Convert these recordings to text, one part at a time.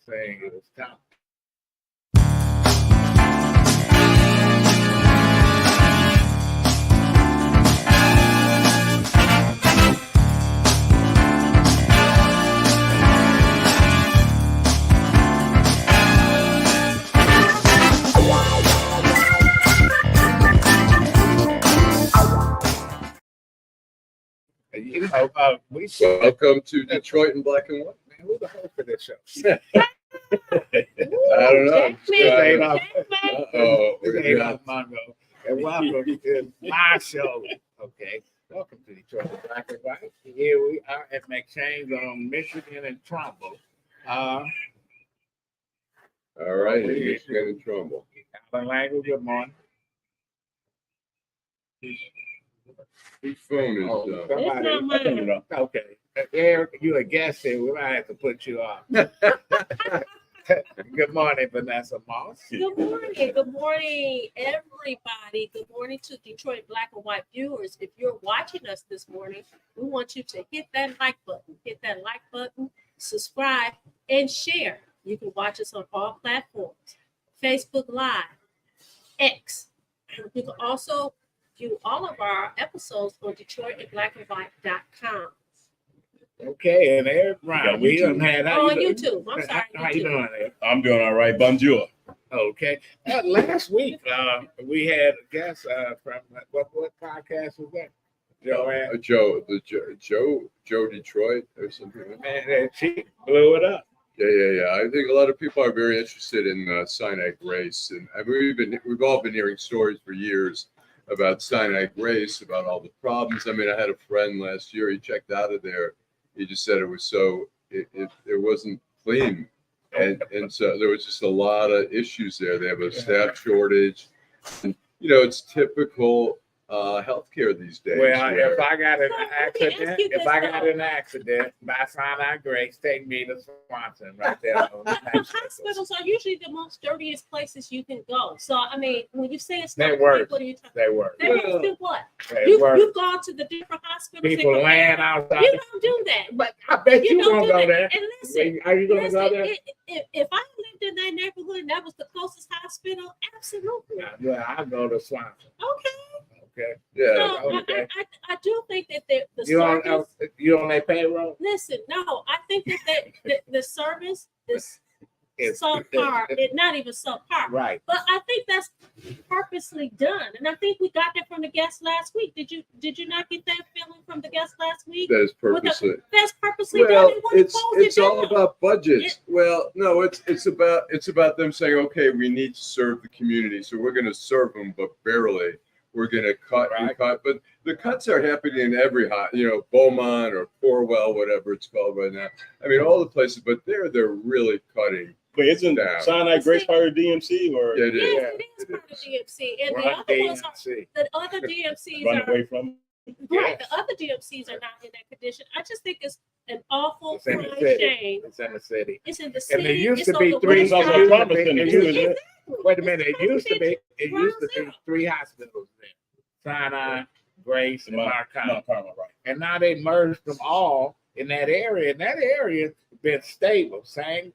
saying it was time. You know, we should. Welcome to Detroit in Black and White. Man, who the host of this show? I don't know. This ain't on. Oh, This ain't on Mongo. And welcome to my show. Okay. Welcome to Detroit in Black and White. Here we are at McShane's on Michigan and Trumbull. All right, Michigan and Trumbull. Allan Lengel, good morning. Whose phone is Somebody. It's not mine. Okay. Eric, you a guest here. We might have to put you on. Good morning, Vanessa Moss. Good morning. Good morning, everybody. Good morning to Detroit Black and White viewers. If you're watching us this morning, we want you to hit that like button. Hit that like button, subscribe, and share. You can watch us on all platforms. Facebook Live, X. You can also view all of our episodes on DetroitandBlackandWhite.com. Okay, and Eric Brown. We done had On YouTube. I'm sorry. How you doing, Eric? I'm doing all right. Bonjour. Okay. Last week, we had a guest from what podcast was that? Joe Detroit or something. Man, she blew it up. Yeah. I think a lot of people are very interested in Sinai Grace, and we've all been hearing stories for years about Sinai Grace, about all the problems. I mean, I had a friend last year. He checked out of there. He just said it was it wasn't clean, and so there was just a lot of issues there. They have a staff shortage, and it's typical healthcare these days. Well, if I got an accident, by Sinai Grace, take me to Swanson right there. Hospitals are usually the most dirtiest places you can go. So, I mean, when you say it's They not work. what are you talking They work. They work do what? They work. You've gone to the different hospitals. People laying outside. You don't do that. But I bet you don't won't do go that. there. And listen, Are you going to go there? if I lived in that neighborhood and that was the closest hospital, absolutely. Yeah, I'll go to Swanson. Okay. Yeah. So okay. I do think that the You service. you on their payroll? Listen, no, I think that the service is It's subpar. It's not even subpar. Right. But I think that's purposely done, and I think we got that from the guest last week. Did you not get that feeling from the guest last week? That is purposely. That's purposely Well, done. They want to close it's it all down. about budgets. Well, no, it's about them saying, okay, we need to serve the community, so we're going to serve them, but barely. We're going to cut and cut, but the cuts are happening in every Beaumont or Corwell, whatever it's called right now. I mean, all the places, but they're really cutting. But isn't down. Sinai Grace part of DMC or Yeah, it is. Yes, it is part of DMC, and the other DMCs run are away from? right. The other DMCs are not in that condition. I just think it's an awful It's in the crying city. shame. It's in the city. It's in the And city. there used it's to be on the three. west It's also side. a trauma center too, isn't it? Wait a minute. It used to be Ground three hospitals there. Sinai, Grace, and Mount Carmel. Right. And now they merged them all in that area. And that area been stable. Same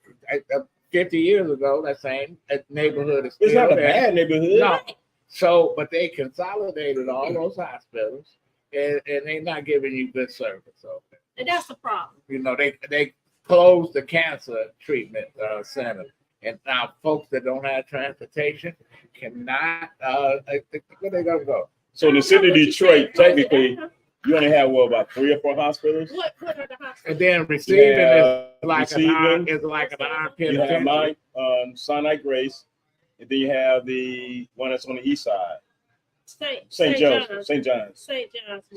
50 years ago, that same neighborhood is still It's not a there. bad neighborhood. No. So, but they consolidated all those hospitals, and they're not giving you good service. So, And that's the problem. they closed the cancer treatment center, and now folks that don't have transportation cannot. Where they gonna go? So in the city of Detroit, technically, you only have about 3 or 4 hospitals. What are the hospitals? And then receiving Yeah, is like receiving. an armpit. You have mine, Sinai Grace, and then you have the one that's on the east side, St. John's. St. John's. So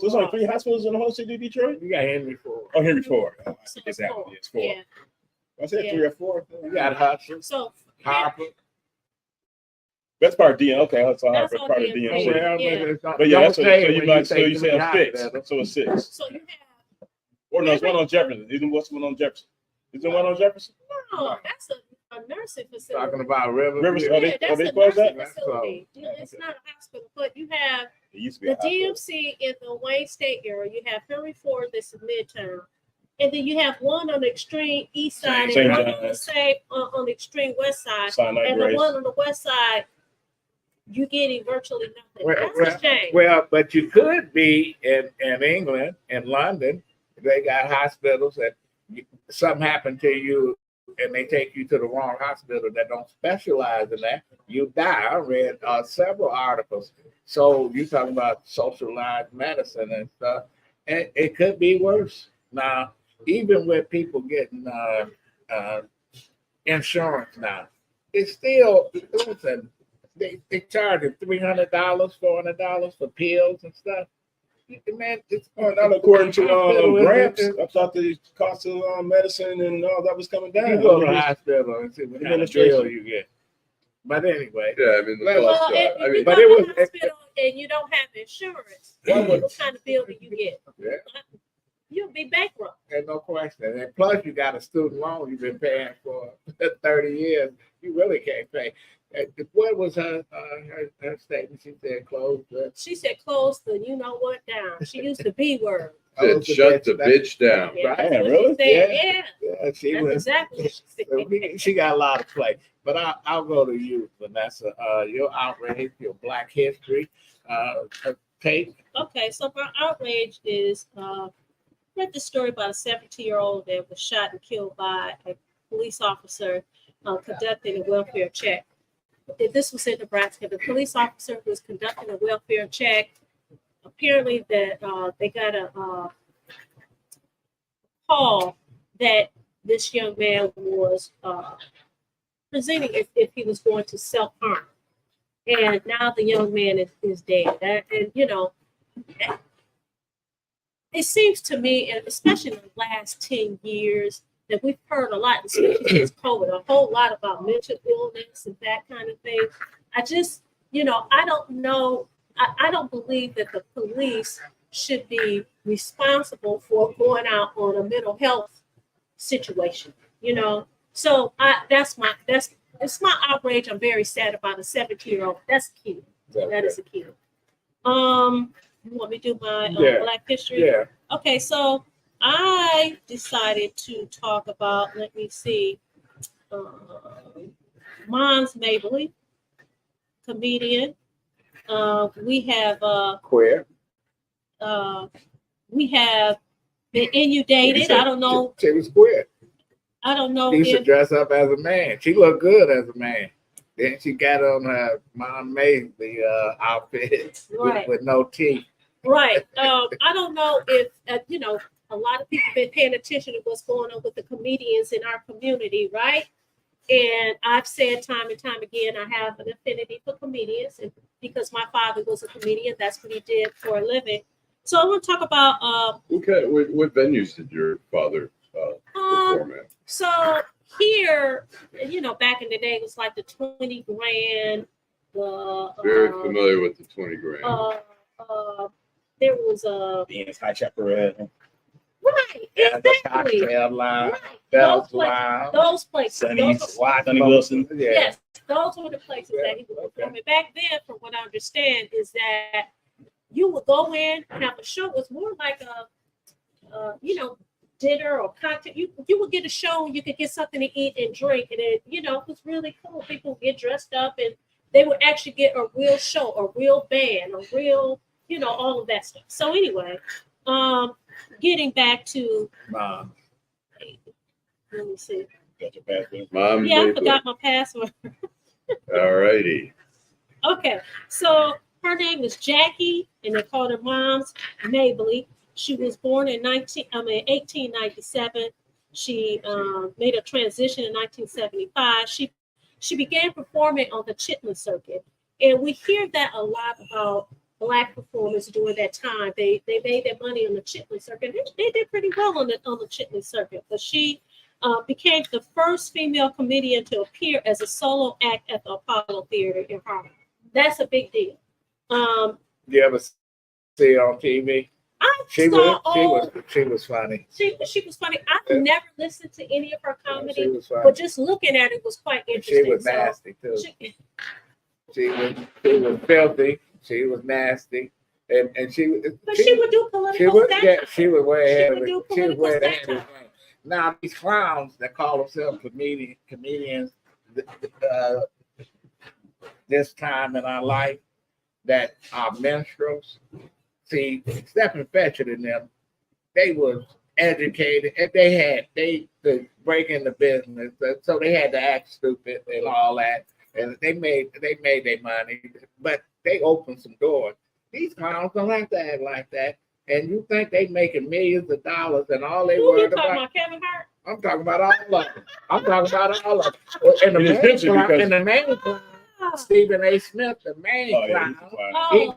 there's only 3 hospitals in the whole city of Detroit. You got Henry Ford. Oh, Henry Ford. I So think it's that 4. one. It's 4. Yeah. I said Yeah. 3 or 4. You got Hudson, So Harper. That's part of DM. Okay, that's all That's part all of DMC. DMC. Yeah. But yeah, don't that's what, say so it you when might so say you say three a 6. hospitals. So a 6. So you have Or no, it's one on Jefferson. Isn't what's one on Jefferson? Is there one on Jefferson? no, that's a nursing facility. Talking about River. Rivers- Yeah, Are they that's a closed nursing that? facility. That's It's not a hospital, but you have It used to be the a hospital. DMC in the Wayne State area. You have Henry Ford, that's in Midtown, And then you have one on the extreme east side St. and one John's. on the extreme west side. Sinai And the Grace. one on the west side, you getting virtually nothing. Well, That's a shame. well, but you could be in England, in London. They got hospitals that something happened to you and they take you to the wrong hospital that don't specialize in that. You die. I read several articles. So you talking about socialized medicine and stuff. And it could be worse. Now, even with people getting insurance now, it's still, listen, they charge you $300, $400 for pills and stuff. Man, it's Not according to Gramps. I thought the cost of medicine and all that was coming down. You go to the hospital and see what kind of bill you get. But anyway, Yeah, I mean, the Well, cost, if I you mean, go but to it the was- hospital and you don't have insurance, what kind of bill do you get? Yeah. You'll be bankrupt. there's no question. And plus, you got a student loan you've been paying for 30 years. You really can't pay. What was her statement? She said, "Close the." She said, close the you know what down. She used the B word. said, shut the bitch down. Yeah, Right. that's what Really? she said. Yeah. Yeah, Yeah, she that's was. exactly what she said. She got a lot of play. But I'll go to you, Vanessa. Your outrage, your Black History take. Okay, so my outrage is read the story about a 17-year-old that was shot and killed by a police officer conducting a welfare check. This was in Nebraska. The police officer was conducting a welfare check. Apparently, that they got a call that this young man was presenting if he was going to self-harm. And now the young man is dead. And you know, it seems to me, and especially in the last 10 years, that we've heard a lot, especially since COVID, a whole lot about mental illness and that kind of thing. I just, you know, I don't know. I don't believe that the police should be responsible for going out on a mental health situation, you know. So it's my outrage. I'm very sad about a 17-year-old. That's a kid. That is a kid. You want me to do my Black History? Yeah. Okay, so I decided to talk about, let me see, Mons Mabley, comedian. We have Queer. we have been inundated. I don't know. She was queer. I don't know She used to if dress up as a man. She looked good as a man. Then she got on her Mom made the outfit Right. with no teeth. right. I don't know if you know, a lot of people have been paying attention to what's going on with the comedians in our community, right? And I've said time and time again, I have an affinity for comedians, and because my father was a comedian, that's what he did for a living. So I want to talk about What venues did your father perform at? so here, you know, back in the day, it was like the 20 grand. Very familiar with the 20 grand. There was a The High Chaparral. right, Yeah, the exactly. cocktail line, Right. Bell's Those places. Lounge. Those places. Sonny Those are- Wilson. Yeah. Yes, those were the places Yeah, that he was okay. performing. Back then, from what I understand, is that you would go in and have a show. It was more like a you know, dinner or cocktail. You would get a show and you could get something to eat and drink, and it, you know, it was really cool. People would get dressed up and they would actually get a real show, a real band, a real, you know, all of that stuff. So anyway, getting back to Mom. let me see. Got your password. Mom, Yeah, I Maple. forgot my password. All righty. Okay, so her name is Jackie, and they called her Moms Mabley. She was born in 1897. She made a transition in 1975. She began performing on the Chitlin circuit, and we hear that a lot about Black performers during that time. They made their money on the Chitlin circuit. They did pretty well on the Chitlin circuit, but she became the first female comedian to appear as a solo act at the Apollo Theater in Harlem. That's a big deal. You ever see her on TV? She was funny. She was funny. I've never listened to any of her She comedy, was funny. but just looking at it was quite interesting. She was So, nasty too. she- She was filthy. She was nasty. and she But she would do political satire. she was way ahead of it. She was way ahead of satire. it. Now these clowns that call themselves comedians, this time in our life, that are minstrels. See, Stephen Fetchit and them, they was educated and they could break into business, so they had to act stupid and all that, and they made their money, but they opened some doors. These clowns don't have to act like that, and you think they making millions of dollars, and all they Who you worried talking about? about, Kevin Hart? I'm talking about all of them. I'm talking about all of them. And the main clown, Stephen A. Smith, the main clown.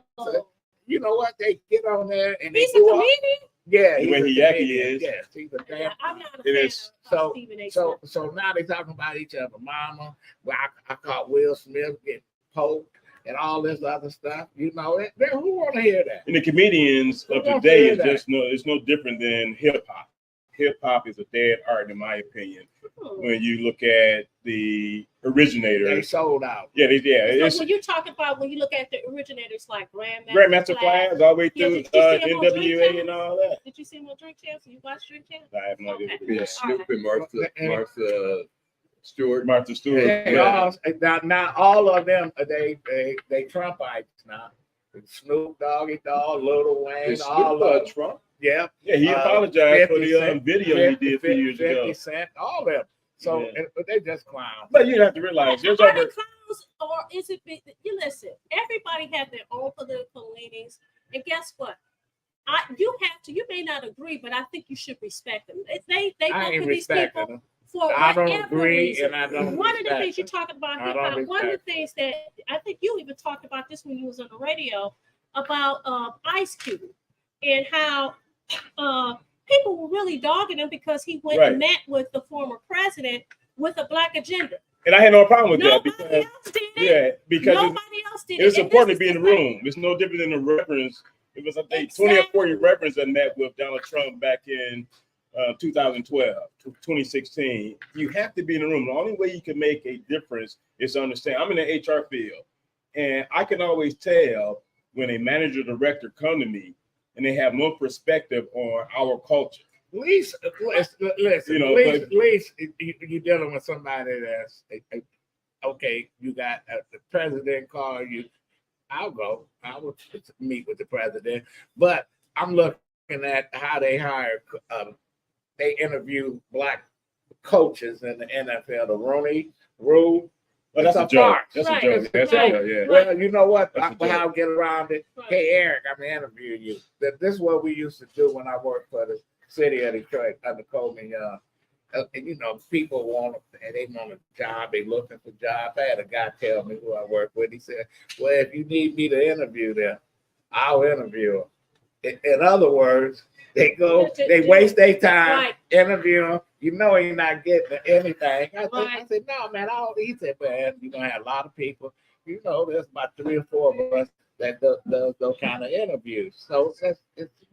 You know what? They get on there and he's they a comedian. Yeah, the way he yacky is. Yes, he's a damn. I'm not a It fan is. of Stephen A. Smith. So now they talking about each other, mama. Well, I caught Will Smith get poked and all this other stuff. You know, who want to hear that? And the comedians of today is just it's no different than hip hop. Hip hop is a dead art, in my opinion. When you look at the originators, they sold out. Yeah, So when you talk about when you look at the originators like Grandmaster Flash, all the way through NWA and all that. Did you see him on Drink Champs? You watch Drink Champs? I have no idea. Yeah, Snoop and Martha Stewart. Martha Stewart. Now all of them they Trumpites now. Snoop Doggy Dogg, Lil Wayne, all of Trump. Yeah, he apologized for the video he did a few years ago. 50 Cent, all of them. So they just clowns. But you have to realize are they clowns or is it? You listen. Everybody have their own political leanings, and guess what? You have to. You may not agree, but I think you should respect them. They vote for these people them. for I don't whatever agree, reason. and I don't. One of the things you're talking about hip hop. One of the things that I think you even talked about this when you was on the radio about Ice Cube and how people were really dogging him because he went and met with the former president with a black agenda. And I had no problem with that because nobody else did it. It's important to be in the room. It's no different than the reference. It was, I think, 20 or 40 reference that met with Donald Trump back in 2012, 2016. You have to be in the room. The only way you can make a difference is to understand. I'm in the HR field, and I can always tell when a manager director come to me and they have no perspective on our culture. Listen, you know, at least you're dealing with somebody that's okay. You got the president call you. I will meet with the president, but I'm looking at how they hire. They interview black coaches in the NFL. The Rooney Rule. Well, that's a joke. That's a joke. That's a joke. Yeah. Well, you know what? I'll get around it. Hey, Eric, I'm interviewing you. This is what we used to do when I worked for the city of Detroit under Coleman Young. You know, people want a job. They looking for jobs. I had a guy tell me who I work with. He said, "Well, if you need me to interview them, I'll interview them." In other words, they waste their time interviewing. You know, he's not getting anything. I said, "No, man." He said, "Man, you're gonna have a lot of people. You know, there's about 3 or 4 of us that does those kind of interviews. So it's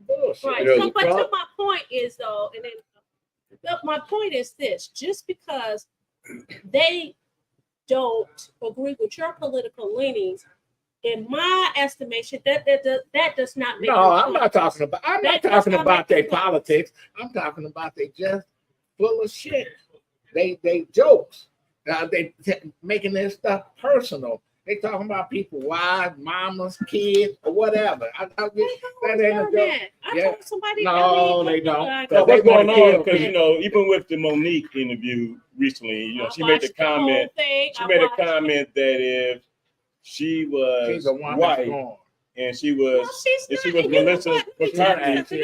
bullshit." Right. So, but to my point is though, and then my point is this: just because they don't agree with your political leanings, in my estimation, that does not make. No, I'm not talking about their politics. I'm talking about they just full of shit. They jokes. They making their stuff personal. They talking about people, wives, mamas, kids, or whatever. I told somebody. No, they don't. What's going on? Because you know, even with the Monique interview recently, you know, she made the comment. She made a comment that if she was white and she was Melissa McCarthy.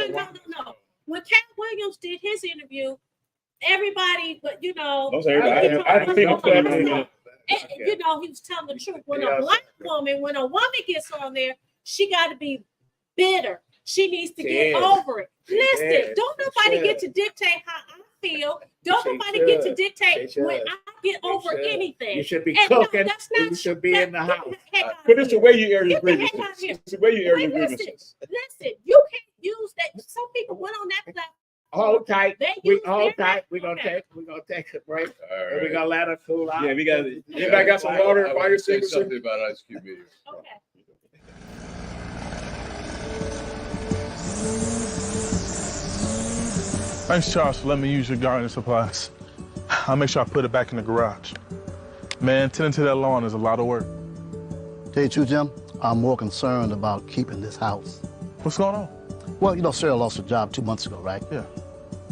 No. When Cat Williams did his interview, everybody, but you know, you know, he was telling the truth. When a black woman, when a woman gets on there, she got to be bitter. She needs to get over it. Listen, don't nobody get to dictate how I feel. Don't nobody get to dictate when I get over anything. You should be cooking. You should be in the house. But it's the way you air your grievances. It's the way you air your grievances. Listen, you can't use that. Some people went on that platform. Hold tight. We're gonna take a break. All right. We're gonna let her cool out. Yeah, we got it. Anybody got some water? Fire say something about Ice Cube. Okay. Thanks, Charles, for letting me use your gardening supplies. I'll make sure I put it back in the garage. Man, tending to that lawn is a lot of work. Tell you the truth, Jim, I'm more concerned about keeping this house. What's going on? Well, you know, Sarah lost her job 2 months ago, right? Yeah.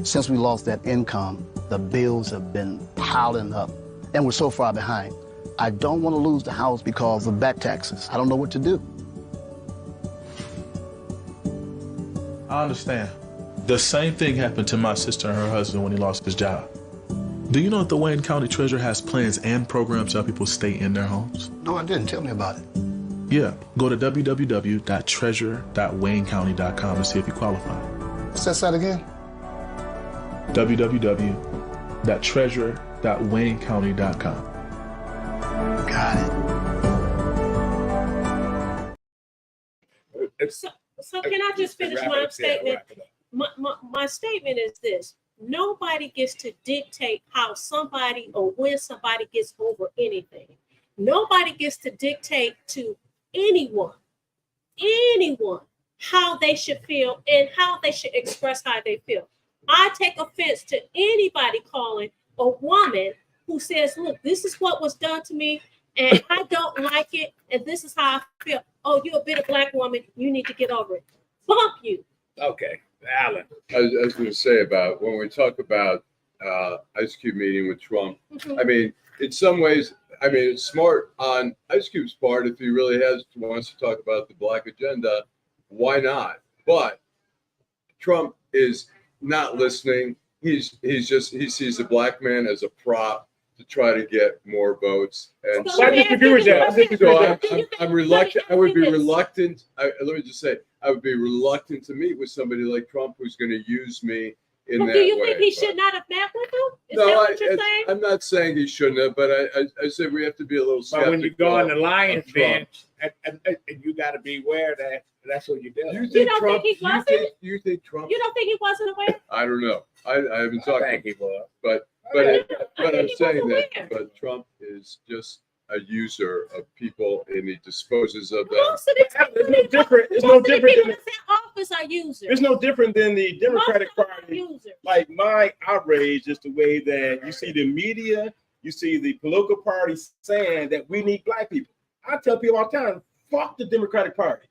Since we lost that income, the bills have been piling up, and we're so far behind. I don't want to lose the house because of back taxes. I don't know what to do. I understand. The same thing happened to my sister and her husband when he lost his job. Do you know that the Wayne County Treasurer has plans and programs to help people stay in their homes? No, I didn't. Tell me about it. Yeah, go to www.treasure.waynecounty.com to see if you qualify. What's that site again? www.treasure.waynecounty.com. Got it. So can I just finish my statement? My statement is this. Nobody gets to dictate how somebody or when somebody gets over anything. Nobody gets to dictate to anyone, how they should feel and how they should express how they feel. I take offense to anybody calling a woman who says, look, this is what was done to me and I don't like it and this is how I feel. Oh, you're a bitter Black woman. You need to get over it. Bump you. Okay, Allan. I was going to say about when we talk about Ice Cube meeting with Trump, I mean, in some ways, I mean, it's smart on Ice Cube's part if he really wants to talk about the Black agenda. Why not? But Trump is not listening. He sees the Black man as a prop to try to get more votes. And So I disagree with that. I'm reluctant. I would be reluctant. Let me just say, I would be reluctant to meet with somebody like Trump who's going to use me in that way. Do you think he should not have met with him? Is that what you're saying? I'm not saying he shouldn't have, but I said we have to be a little skeptical. But when you go on the Lions bench, and you got to beware that that's what you do. You think don't Trump? think he wasn't? You think Trump? You don't think he wasn't aware? I don't know. I haven't I talked. think he was. But I I'm think he saying was that. aware. But Trump is just a user of people, and he disposes of them. Most of the It's no different. It's no most of the different people than. that's in office are users. It's no different than the Democratic Most of them are Party. users. Like my outrage is the way that you see the media, you see the political party saying that we need Black people. I tell people all the time, fuck the Democratic Party.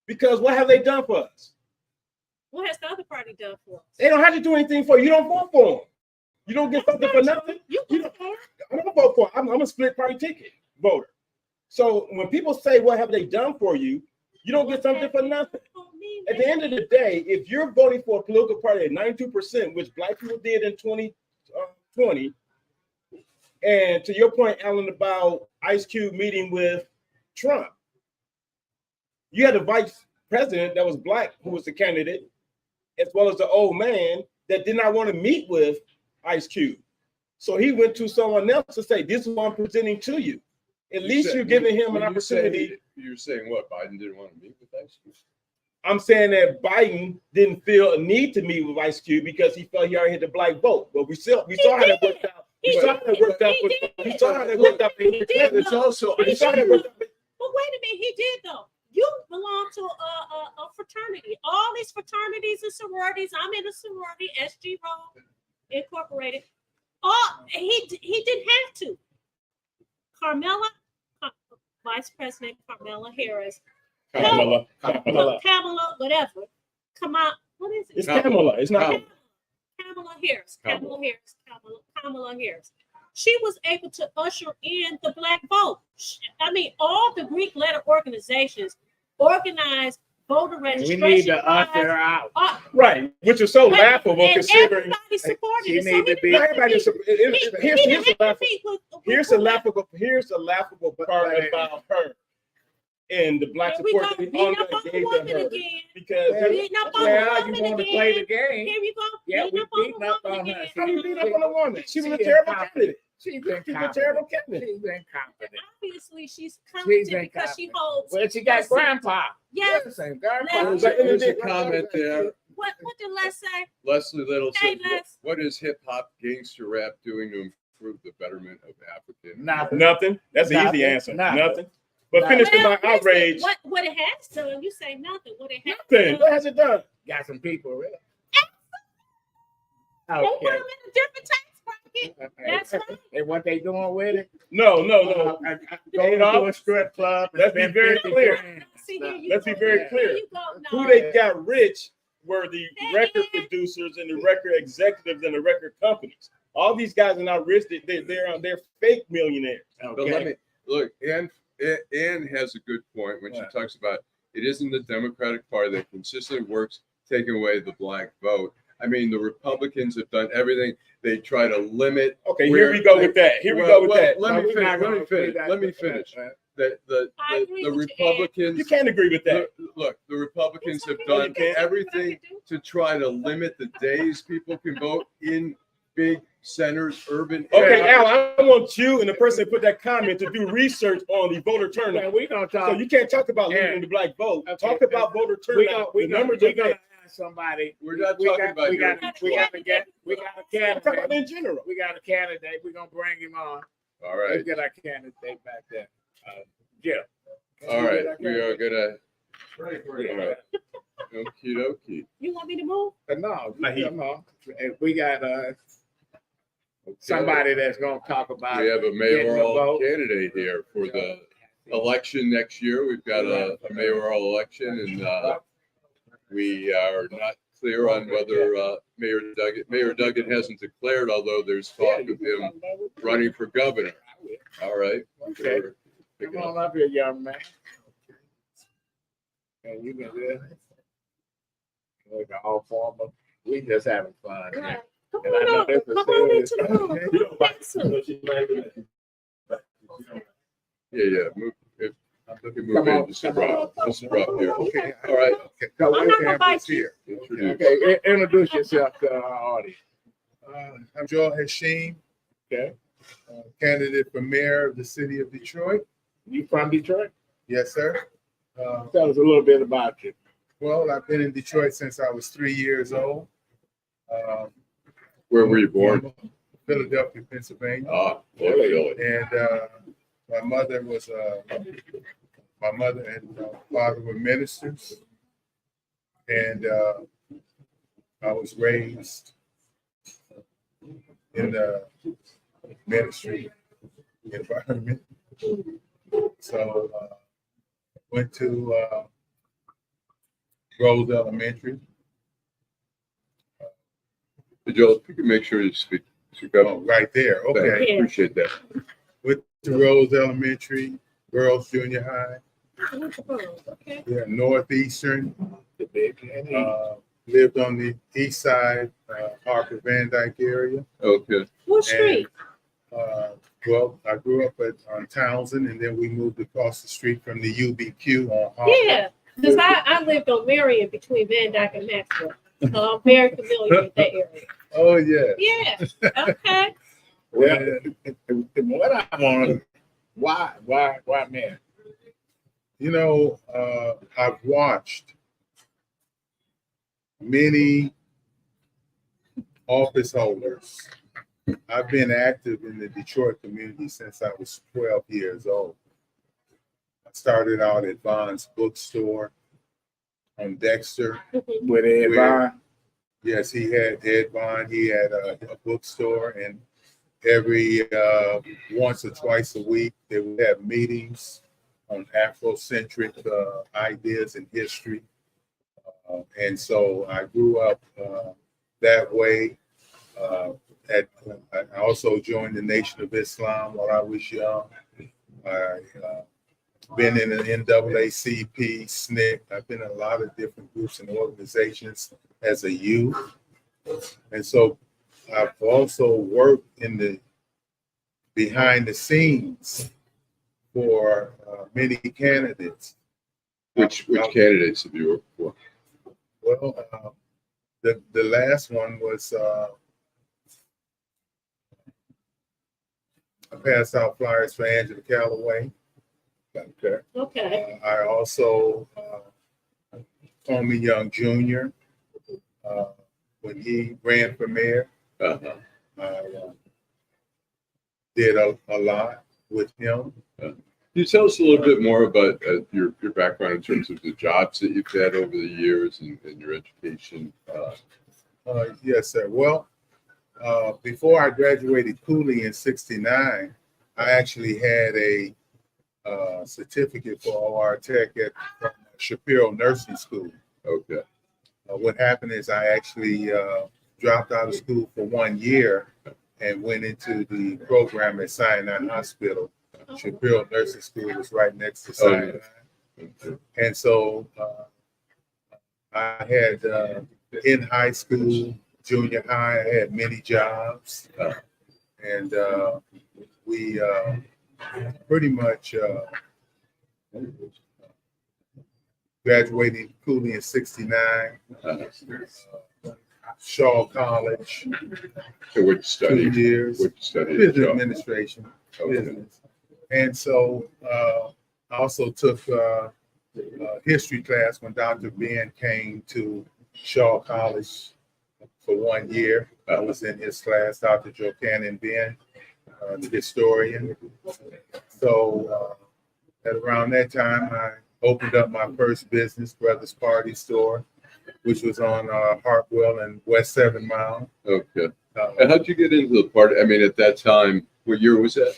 Because what have they done for us? What has the other party done for us? They don't have to do anything for you. You don't vote for them. You don't get something for nothing. You You vote for it. I don't vote for them. I'm a split party ticket voter. So when people say, what have they done for you? You don't get something for nothing. At the end of the day, if you're voting for a political party at 92%, which Black people did in 2020, and to your point, Allan, about Ice Cube meeting with Trump, you had a vice president that was Black who was the candidate, as well as the old man that did not want to meet with Ice Cube. So he went to someone else to say, this is what I'm presenting to you. At least you're giving him an opportunity. You're saying what? Biden didn't want to meet with Ice Cube? I'm saying that Biden didn't feel a need to meet with Ice Cube because he felt he already had the Black vote. But we saw how that worked out. We saw how that worked out. We saw how that worked out. It's also. We saw how that worked out. But wait a minute, he did though. You belong to a fraternity. All these fraternities and sororities. I'm in a sorority, SG Row Incorporated. He didn't have to. Vice President Kamala Harris. Kamala, whatever. Come out. What is it? It's Kamala. It's not. Kamala Harris. She was able to usher in the Black vote. I mean, all the Greek letter organizations organized voter We registration. need to usher her out. Right, which is so laughable and considering. everybody supported She it. So need to be. Here's the laughable part about her and the Black Here we support go, that beating Andre up on the gave woman to her again. because Beating up on the Well, woman you want to again. play the game? Here you go. Yeah, we beating up on her. again. how do you beat up on a woman? She was a She terrible incompetent. candidate. She's She was a incompetent. terrible candidate. She's incompetent. Obviously, she's She's competent because she holds. Well, she got grandpa. Yes. Listen, grandpa. Let's- There's a comment there. What did Les say? Leslie Little Hey, said, Les. "What is hip hop gangster rap doing to improve the betterment of African?" Nothing. Nothing. That's the Nothing. easy answer. Nothing. Nothing. But Nothing. finish to my listen, outrage. What it has done, you say nothing. What it has Nothing. done. What has it done? Got some people, really. They put Okay. them in a different tax bracket. That's right. And what they doing with it? No. Go to a strip club. And Let's be spend very 50 clear. grand. See, here you Let's go. be very Here clear. you go. Who No. they got rich were the record producers and the record executives and the record companies. All these guys are not rich. They're fake millionaires. But Okay. let me look. Ann has a good point when she What? talks about it isn't the Democratic Party that consistently works taking away the black vote. I mean, the Republicans have done everything. They try to limit. Okay, where- here we go with that. Here we go with that. Let No, me we're not gonna finish. do that. Let me finish. The I agree the with you, Republicans. You can't agree with that. Look, the Republicans have It's done okay. everything to try to limit the days people can vote in big centers, urban Okay, areas. Al, I want you and the person that put that comment to do research on the voter Man, turnout. we gonna So talk. you can't talk about Yeah. limiting the black vote. Okay. Talk about voter turnout. The numbers are gonna there. ask somebody. We're not We talking got- about we your- got a Talk about candidate. in general. We got a candidate. We're gonna bring him on. All Let's right. get our candidate back there. Jim. All right. We are gonna. Yeah. All right. Okie dokie. You want me to move? No, come on. And we got somebody that's gonna talk about. We have a getting the mayoral vote. candidate here for the election next year. We've got a mayoral election, and we are not clear on whether Mayor Duggan hasn't declared, although there's talk of him running for governor. All right. Okay. Come on up here, young man. And you can do it. We're all formal. We just having fun. Right. Come And I know on up. this Come is on serious. into the room. Handsome. Yeah. Move. If you can move Come in, on, Mr. come on. Rob. Mr. Rob here. Okay. All right. So I'm we not gonna have bite this you. here. Introduce. Okay, introduce yourself to our audience. I'm Joel Haashiim, Okay. candidate for mayor of the city of Detroit. You from Detroit? Yes, sir. Tell us a little bit about you. Well, I've been in Detroit since I was 3 years old. Where were you born? Philadelphia, Pennsylvania. Really? And my mother and father were ministers. And I was raised in the ministry environment. So went to Rose Elementary. Joel, if you can make sure you speak Oh, up. right there. Thank Okay. you. Appreciate that. Went to Rose Elementary, Girls Junior High. Okay. Yeah, Northeastern. The big and Lived on the east side, Harper Van Dyke area. Okay. What street? Well, I grew up on Townsend, and then we moved across the street from the UBQ on Harper. Yeah, because I lived on Marion between Van Dyke and Maxwell. So I'm very familiar with that area. Oh, yeah. Yeah. Okay. well, what I want, why, man? You know, I've watched many office holders. I've been active in the Detroit community since I was 12 years old. I started out at Vaughn's bookstore on Dexter. With Ed Vaughn? Yes, he had Ed Vaughn. He had a bookstore, and every once or twice a week they would have meetings on Afrocentric ideas and history. And so I grew up that way. I also joined the Nation of Islam while I was young. Been in an NAACP, SNCC. I've been in a lot of different groups and organizations as a youth. And so I've also worked in the behind the scenes for many candidates. Which candidates have you worked for? Well, the last one was I passed out flyers for Angela Callaway. Okay. Okay. I also Tommy Young Jr. When he ran for mayor, Uh-huh. I did a lot with him. Can you tell us a little bit more about your background in terms of the jobs that you've had over the years and your education? Yes, sir. Well, Before I graduated Cooley in '69, I actually had a certificate for OR Tech at from Shapiro Nursing School. Okay. What happened is I actually dropped out of school for 1 year and went into the program at Sinai Hospital. Shapiro Nursing School was right next to Sinai. Okay. And so I had in high school, junior high, I had many jobs. And we pretty much graduated Cooley in '69. Shaw College, So what you study? 2 years. What you study? Business administration, Okay. business. And so I also took history class when Dr. Ben came to Shaw College for 1 year. I was in his class, Dr. Joe Cannon Ben, the historian. So at around that time, I opened up my first business, Brothers Party Store, which was on Hartwell and West 7 Mile. Okay. And how'd you get into the party? I mean, at that time, what year was that?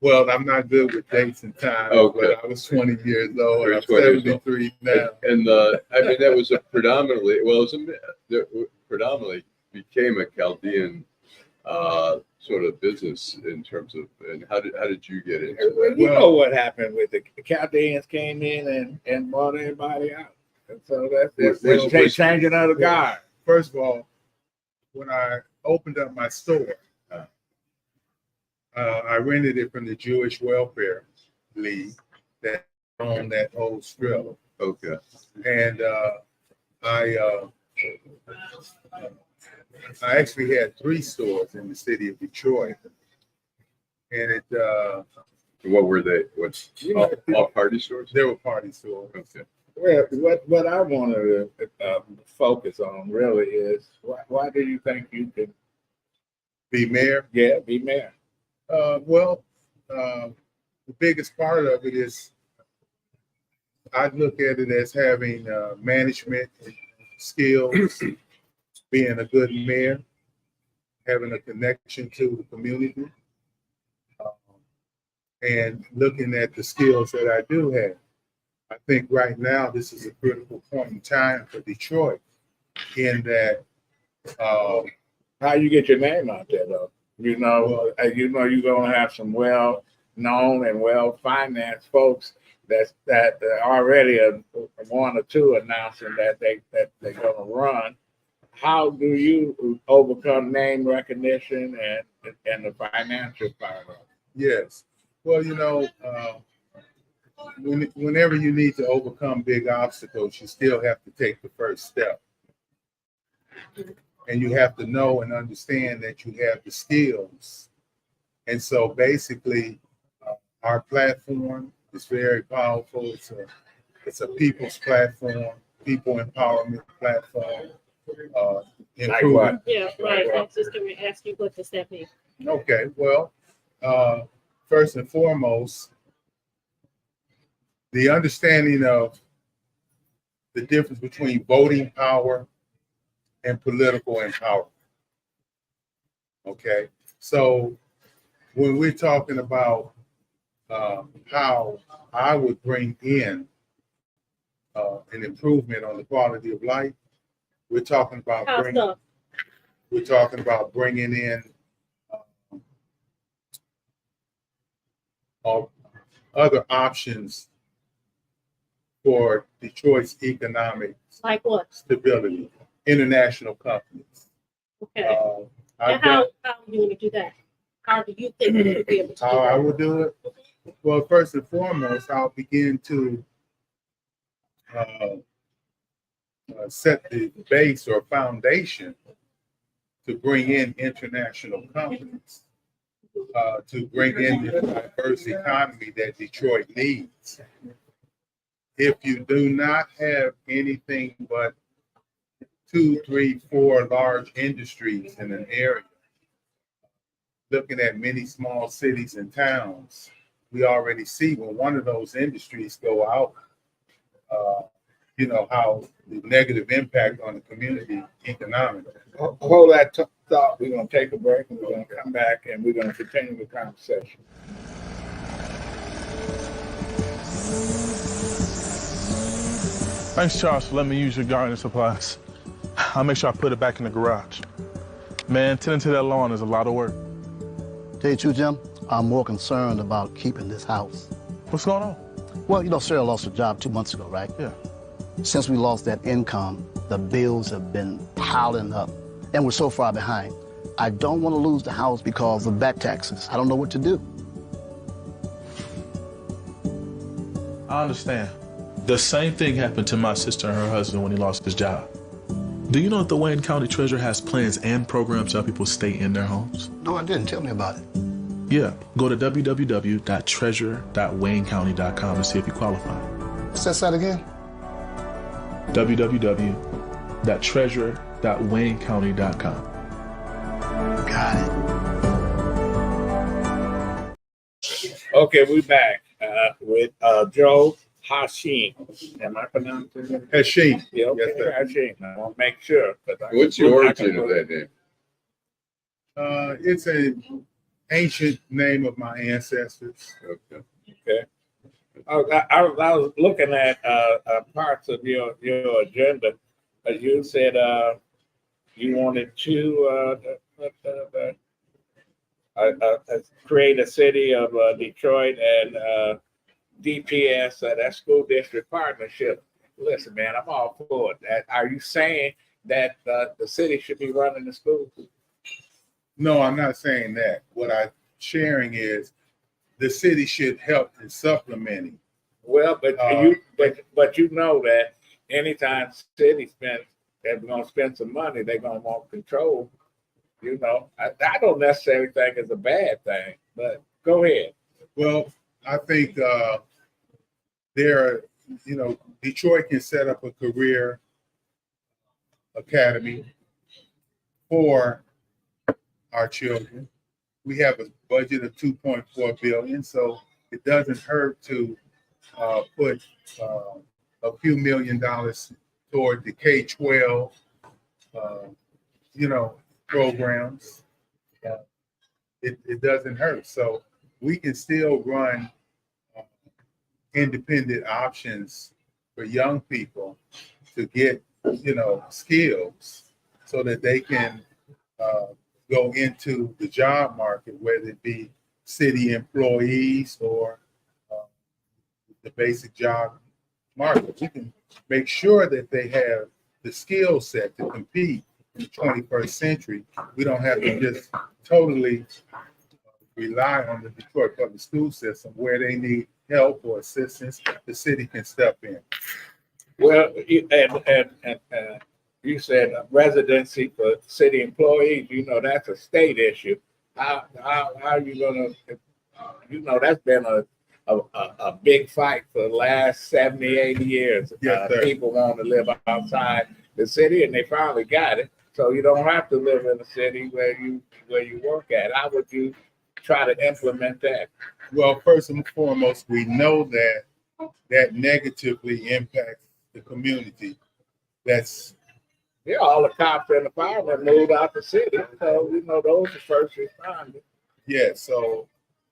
Well, I'm not good with dates and time, Okay. but I was 20 years old. You're I'm 20 years old. 73 now. And I mean, that was a predominantly, well, it was predominantly became a Chaldean sort of business in terms of, and how did you get into Well, that? you know what happened with the Chaldeans came in and bought everybody out. And so that's changing of the guard. First of all, when I opened up my store, I rented it from the Jewish Welfare League that owned that whole strip. Okay. And I actually had 3 stores in the city of Detroit. And What were they? What's all party stores? they were party stores. Okay. Well, what I wanted to focus on really is why do you think you could Be mayor. be mayor? Well, the biggest part of it is I look at it as having management skills, being a good mayor, having a connection to the community, and looking at the skills that I do have. I think right now this is a critical point in time for Detroit in that How you get your name out there though? You're gonna have some well-known and well-financed folks that already are 1 or 2 announcing that they're gonna run. How do you overcome name recognition and the financial part of it? yes. Well, whenever you need to overcome big obstacles, you still have to take the first step. And you have to know and understand that you have the skills. And so basically, our platform is very powerful. It's a people's platform, people empowerment platform. Like what? Yeah, right. I was just going to ask you, what does that mean? Okay, well, first and foremost, the understanding of the difference between voting power and political empowerment. Okay, so when we're talking about how I would bring in an improvement on the quality of life, we're talking about bringing in other options for Detroit's economic Like what? stability, international companies. Okay. I've And how done- are you going to do that? How do you think you should be able to do How I that? will do it? Well, first and foremost, I'll begin to set the base or foundation to bring in international companies, to bring in the diverse economy that Detroit needs. If you do not have anything but 2, 3, 4 large industries in an area, looking at many small cities and towns, we already see when one of those industries go out, how the negative impact on the community economically. Hold that thought. We're going to take a break and we're going to come back and we're going to continue the conversation. Thanks, Charles, for letting me use your gardening supplies. I'll make sure I put it back in the garage. Man, tending to that lawn is a lot of work. Tell you the truth, Jim, I'm more concerned about keeping this house. What's going on? Well, you know, Sarah lost her job 2 months ago, right? Yeah. Since we lost that income, the bills have been piling up, and we're so far behind. I don't want to lose the house because of back taxes. I don't know what to do. I understand. The same thing happened to my sister and her husband when he lost his job. Do you know that the Wayne County Treasurer has plans and programs to help people stay in their homes? No, I didn't. Tell me about it. Yeah, go to www.treasure.waynecounty.com to see if you qualify. What's that site again? www.treasure.waynecounty.com. Got it. Okay, we're back with Joel Haashiim. Am I pronouncing it? Haashiim. Yeah, okay, Yes, sir. Haashiim. I want to make sure. What's the origin of that name? It's an ancient name of my ancestors. Okay. Okay. I was looking at parts of your agenda. You said you wanted to create a city of Detroit and DPS, that school district partnership. Listen, man, I'm all for it. Are you saying that the city should be running the schools? No, I'm not saying that. What I'm sharing is the city should help in supplementing. Well, but you know that anytime city spends, they're going to spend some money, they're going to want control. You know, I don't necessarily think it's a bad thing, but go ahead. Well, I think Detroit can set up a career academy for our children. We have a budget of $2.4 billion, so it doesn't hurt to put a few $1 million toward the K-12, programs. It doesn't hurt. So we can still run independent options for young people to get, skills so that they can go into the job market, whether it be city employees or the basic job market. We can make sure that they have the skill set to compete in the 21st century. We don't have to just totally rely on the Detroit public school system. Where they need help or assistance, the city can step in. Well, you said residency for city employees. That's a state issue. How are you gonna? That's been a big fight for the last 70, 80 years. Yes, sir. People want to live outside the city, and they finally got it. So you don't have to live in the city where you work at. How would you try to implement that? Well, first and foremost, we know that negatively impacts the community. All the cops and the firemen moved out the city. So, those are first responders. Yeah, so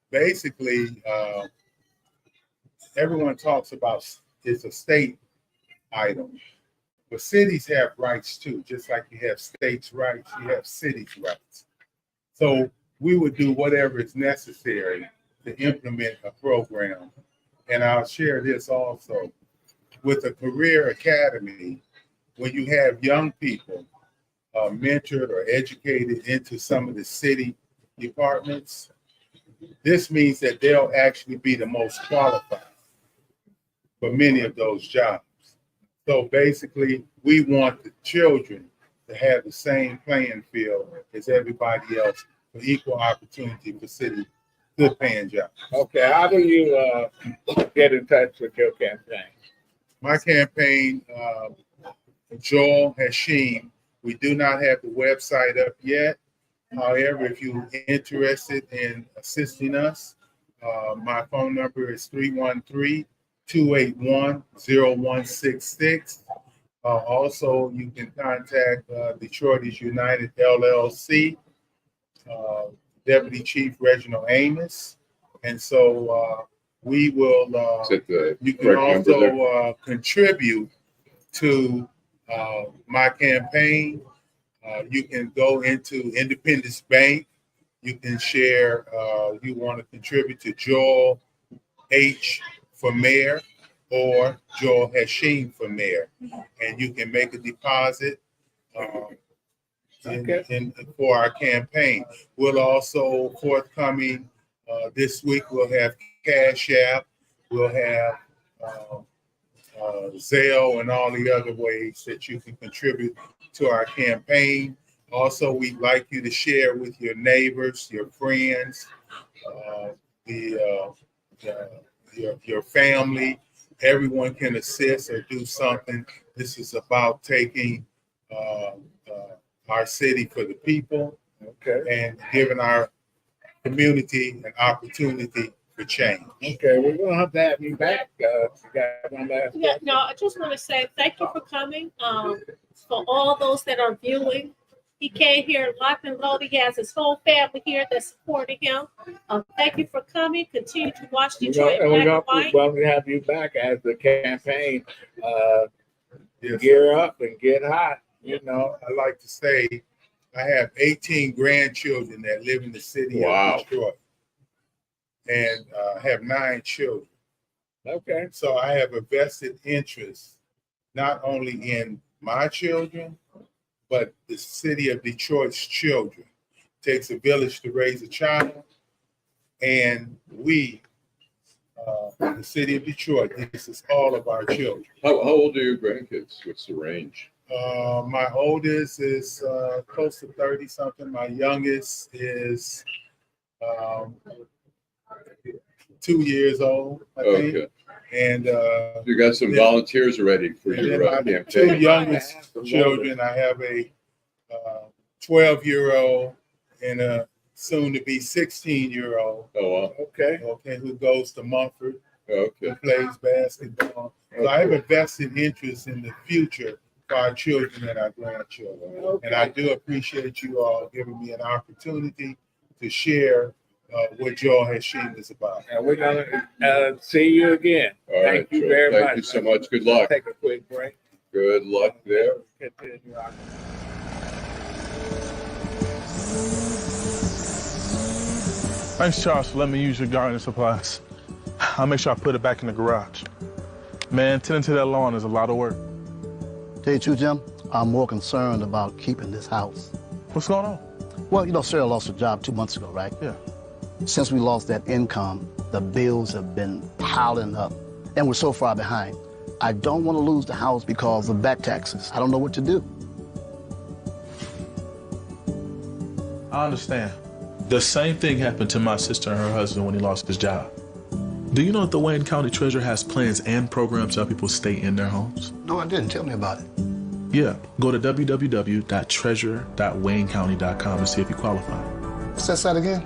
basically, everyone talks about it's a state item. But cities have rights too. Just like you have states' rights, you have cities' rights. So we would do whatever is necessary to implement a program. And I'll share this also. With a career academy, when you have young people mentored or educated into some of the city departments, this means that they'll actually be the most qualified for many of those jobs. So basically, we want the children to have the same playing field as everybody else for equal opportunity for city good paying jobs. Okay, how do you get in touch with your campaign? My campaign, Joel Haashiim, we do not have the website up yet. However, if you're interested in assisting us, my phone number is 313-281-0166. Also, you can contact Detroit is United LLC, Deputy Chief Reginald Amos. And so we will, Is that the you can correct number there? also contribute to my campaign. You can go into Independence Bank. You can share, you want to contribute to Joel H. for mayor or Joel Haashiim for mayor. And you can make a deposit for our campaign. We'll also, forthcoming this week, we'll have Cash App, we'll have Zelle, and all the other ways that you can contribute to our campaign. Also, we'd like you to share with your neighbors, your friends, your family. Everyone can assist or do something. This is about taking our city for the people, and giving our community an opportunity for change. Okay, we're gonna have to have you back. You got one last Yeah, question? no, I just want to say thank you for coming. For all those that are viewing, he came here locked and loaded. He has his whole family here that's supporting him. Thank you for coming. Continue to watch Detroit We're Black and gonna White. well, we have you back as the campaign Yes. gear up and get hot. You know, I like to say I have 18 grandchildren that live in the city Wow. of Detroit, and have 9 children. okay. So I have a vested interest not only in my children, but the city of Detroit's children. It takes a village to raise a child, and we, the city of Detroit, this is all of our children. How old are your grandkids? What's the range? My oldest is close to 30 something. My youngest is 2 years old, I think. Okay. And You got some volunteers already for and your then my 2 campaign. youngest children, I have a 12-year-old and a soon-to-be 16-year-old. Oh, wow. Okay. Who goes to Mumford, Okay. who plays basketball. So I have a vested interest in the future for our children and our grandchildren. Okay. And I do appreciate you all giving me an opportunity to share what Joel Haashiim is about. And we're gonna see you again. All right. Thank you Joel. very much. Thank you so much. Good luck. Take a quick break. Good luck there. Continue on. Thanks, Charles, for letting me use your gardening supplies. I'll make sure I put it back in the garage. Man, tending to that lawn is a lot of work. Tell you the truth, Jim, I'm more concerned about keeping this house. What's going on? Well, you know, Sarah lost her job 2 months ago, right? Yeah. Since we lost that income, the bills have been piling up, and we're so far behind. I don't want to lose the house because of back taxes. I don't know what to do. I understand. The same thing happened to my sister and her husband when he lost his job. Do you know that the Wayne County Treasurer has plans and programs to help people stay in their homes? No, I didn't. Tell me about it. Yeah, go to www.treasurer.waynecounty.com and see if you qualify. What's that site again?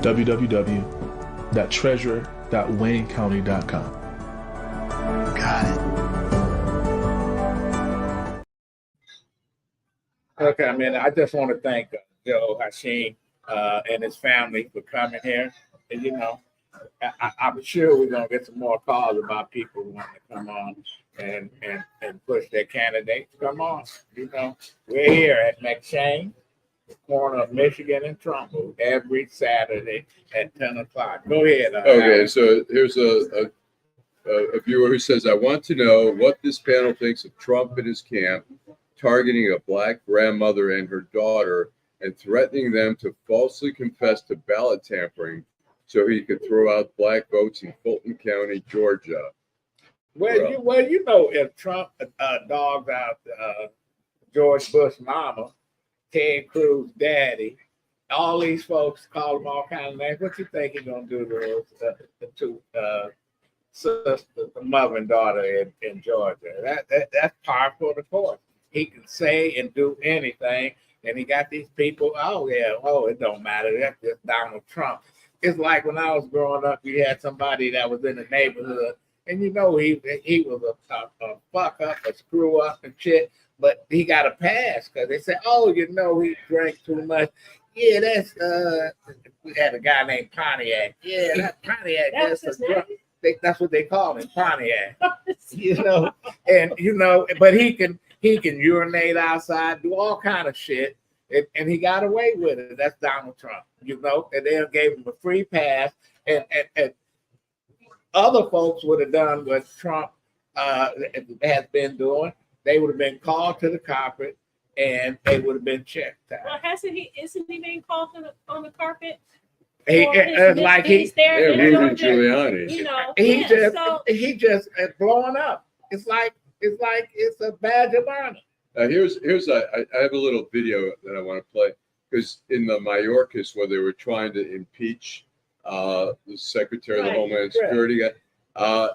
www.treasurer.waynecounty.com. Got it. Okay, I mean, I just want to thank Joel Haashiim and his family for coming here. And, you know, I'm sure we're going to get some more calls about people wanting to come on and push their candidates. Come on. You know, we're here at McShane, the corner of Michigan and Trumbull, every Saturday at 10 o'clock. Go ahead. Okay, so here's a viewer who says, I want to know what this panel thinks of Trump and his camp targeting a black grandmother and her daughter and threatening them to falsely confess to ballot tampering so he could throw out black votes in Fulton County, Georgia. Well, you know, if Trump dogs out George Bush mama, Ted Cruz daddy, all these folks call them all kinds of names. What you think he's gonna do to the two sisters, the mother and daughter in Georgia? That's par for the course. He can say and do anything, and he got these people. It don't matter. That's just Donald Trump. It's like when I was growing up, you had somebody that was in the neighborhood and you know he was a fuck up, a screw up and shit. But he got a pass because they said, "Oh, you know, he drank too much." Yeah, that's we had a guy named Pontiac. Yeah, that Pontiac. That's his name. That's what they call him, Pontiac. You know, and you know, but he can urinate outside, do all kind of shit, and he got away with it. That's Donald Trump. You know, and they gave him a free pass, and other folks would have done what Trump has been doing. They would have been called to the carpet, and they would have been checked out. Well, isn't he being called on the carpet? It's like he's there. Yeah, Rudy Giuliani. You know, he just blowing up. It's like it's a badge of honor. Here's I have a little video that I want to play because in the Mayorkas where they were trying to impeach the Secretary of the Homeland Security guy,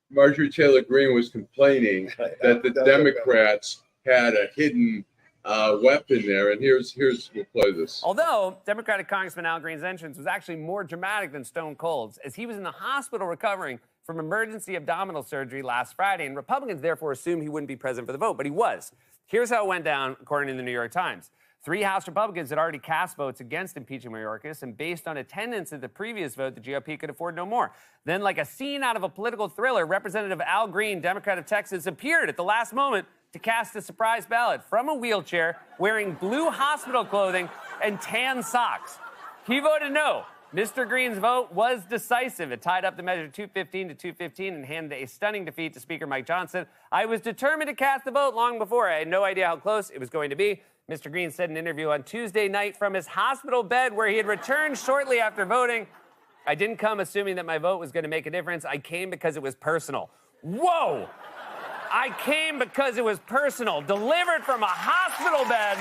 Marjorie Taylor Greene was complaining that the Democrats had a hidden weapon there, and here's we'll play this. Although Democratic Congressman Al Green's entrance was actually more dramatic than Stone Cold's, as he was in the hospital recovering from emergency abdominal surgery last Friday, and Republicans therefore assumed he wouldn't be present for the vote, but he was. Here's how it went down, according to the New York Times. 3 House Republicans had already cast votes against impeaching Mayorkas, and based on attendance at the previous vote, the GOP could afford no more. Then, like a scene out of a political thriller, Representative Al Green, Democrat of Texas, appeared at the last moment to cast a surprise ballot from a wheelchair, wearing blue hospital clothing and tan socks. He voted no. Mr. Green's vote was decisive. It tied up the measure 215 to 215 and handed a stunning defeat to Speaker Mike Johnson. I was determined to cast the vote long before. I had no idea how close it was going to be. Mr. Green said in an interview on Tuesday night from his hospital bed where he had returned shortly after voting, "I didn't come assuming that my vote was going to make a difference. I came because it was personal." Whoa! I came because it was personal. Delivered from a hospital bed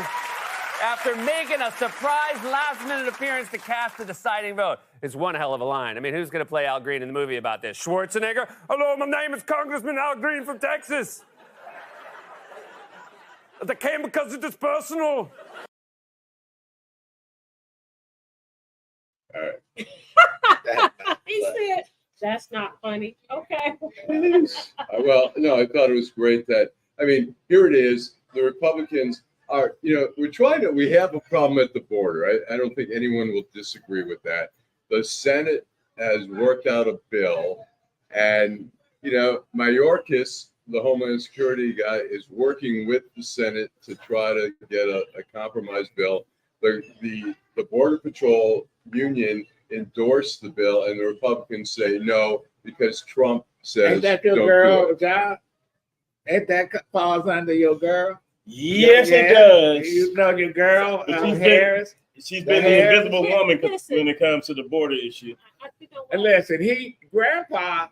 after making a surprise last-minute appearance to cast the deciding vote. It's one hell of a line. I mean, who's going to play Al Green in the movie about this? Schwarzenegger? "Hello, my name is Congressman Al Green from Texas. I came because it is personal." All right. He said, "That's not funny." Okay. Well, no, I thought it was great that, I mean, here it is. The Republicans are, you know, we have a problem at the border. I don't think anyone will disagree with that. The Senate has worked out a bill, and, you know, Mayorkas, the Homeland Security guy, is working with the Senate to try to get a compromise bill. The Border Patrol Union endorsed the bill, and the Republicans say no because Trump says, "Ain't that your don't girl do it." job? Ain't that falls under your girl?" Yes, Yeah, it does. You know your girl, But she's been- Harris. She's been an Harris. invisible woman Listen. when it comes to the border issue. And listen, Grandpa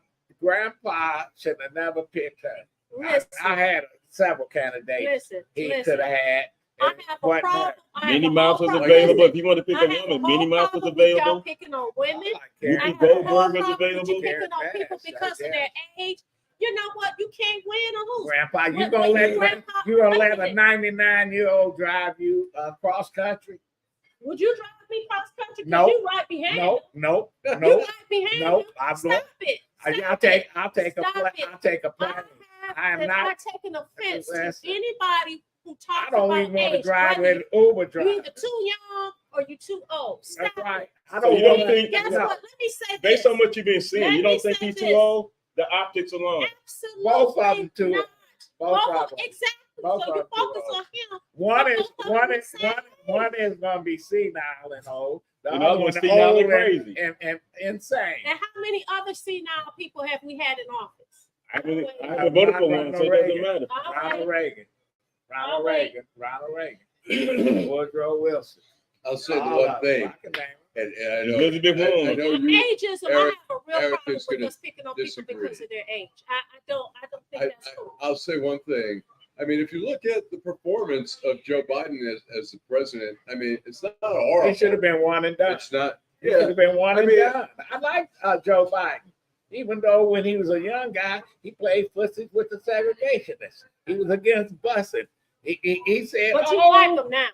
should have never picked her. Listen. I had several candidates he could have had. I have a problem. Minnie Mouse was available. If you want to pick a woman, Minnie Mouse was Y'all available. picking on women. Whoopi I have a whole Goldberg was problem with you available. picking on people because of their age. You know what? You can't win or lose. Grandpa, you What- gonna what let you grandpa- you gonna wait let a a minute. 99-year-old drive you cross country? Would you drive me cross country? No. You right behind me. No. You right behind No, me. I'm Stop not. it. I'll Stop take it. I'll take a Stop plane. it. I'll take a plane. I am not taking offense to Listen. anybody who talks I don't about even want to age. drive Whether with Uber you driver. either too young or you too old. Stop That's right. it. I So don't you don't want think- Guess no. what? Let me say Based this. on what you've been seeing, Let you me don't think say he's this. too old? The optics alone. Absolutely Both of them too. not. Both of them. Exactly. Both So of you them too focus old. on him. One is Both of them the same. one is gonna be senile and old. The And other one's one senile old and crazy. and insane. And how many other senile people have we had in office? I haven't voted for one, so it doesn't matter. All Ronald right. Reagan. Ronald All right. Reagan. Ronald Reagan. Woodrow Wilson. I'll say the All one of thing, them. I can name and I know, Elizabeth I Warren. know And you. ageism, Eric- I have a real Eric problem is with gonna us picking on people disagree. because of their age. I don't think I, that's cool. I'll say one thing. I mean, if you look at the performance of Joe Biden as the president, I mean, it's not horrible. It should have been one and done. It's not. It should Yeah, have been one I and mean- done. I like Joe Biden. Even though when he was a young guy, he played footsie with the segregationists. He was against busing. He said, But you "Oh, like them now.